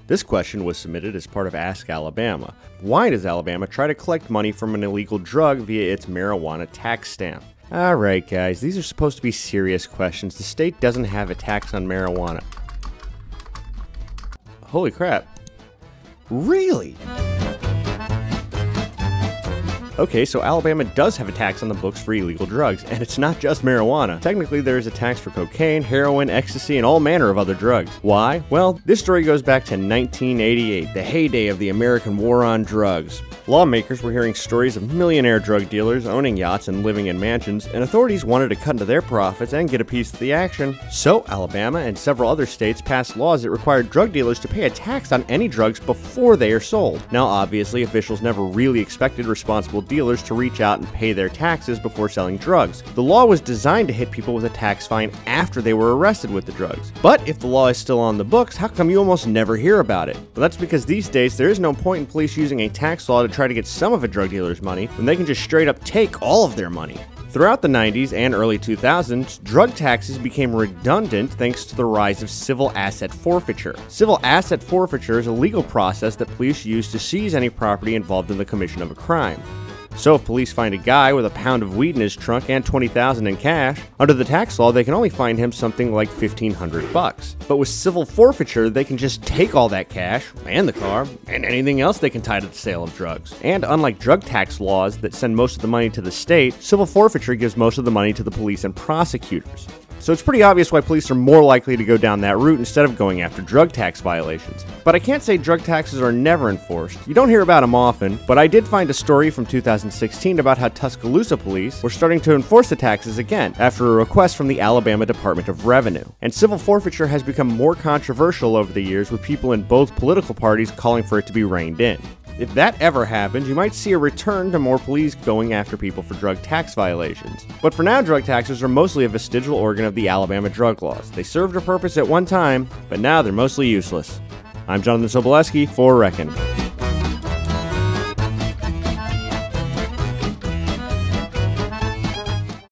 This question was submitted as part of Ask Alabama. Why does Alabama try to collect money from an illegal drug via its marijuana tax stamp? Alright guys, these are supposed to be serious questions. The state doesn't have a tax on marijuana. Holy crap. Really? Okay, so Alabama does have a tax on the books for illegal drugs, and it's not just marijuana. Technically, there is a tax for cocaine, heroin, ecstasy, and all manner of other drugs. Why? Well, this story goes back to 1988, the heyday of the American war on drugs. Lawmakers were hearing stories of millionaire drug dealers owning yachts and living in mansions, and authorities wanted to cut into their profits and get a piece of the action. So, Alabama and several other states passed laws that required drug dealers to pay a tax on any drugs before they are sold. Now, obviously, officials never really expected responsible dealers to reach out and pay their taxes before selling drugs. The law was designed to hit people with a tax fine after they were arrested with the drugs. But if the law is still on the books, how come you almost never hear about it? Well, that's because these days there is no point in police using a tax law to try to get some of a drug dealer's money when they can just straight up take all of their money. Throughout the 90s and early 2000s, drug taxes became redundant thanks to the rise of civil asset forfeiture. Civil asset forfeiture is a legal process that police use to seize any property involved in the commission of a crime. So if police find a guy with a pound of weed in his trunk and $20,000 in cash, under the tax law they can only fine him something like $1,500. But with civil forfeiture, they can just take all that cash, and the car, and anything else they can tie to the sale of drugs. And unlike drug tax laws that send most of the money to the state, civil forfeiture gives most of the money to the police and prosecutors. So it's pretty obvious why police are more likely to go down that route instead of going after drug tax violations. But I can't say drug taxes are never enforced. You don't hear about them often, but I did find a story from 2016 about how Tuscaloosa police were starting to enforce the taxes again after a request from the Alabama Department of Revenue. And civil forfeiture has become more controversial over the years, with people in both political parties calling for it to be reined in. If that ever happens, you might see a return to more police going after people for drug tax violations. But for now, drug taxes are mostly a vestigial organ of the Alabama drug laws. They served a purpose at one time, but now they're mostly useless. I'm Jonathan Sobolewski for Reckon.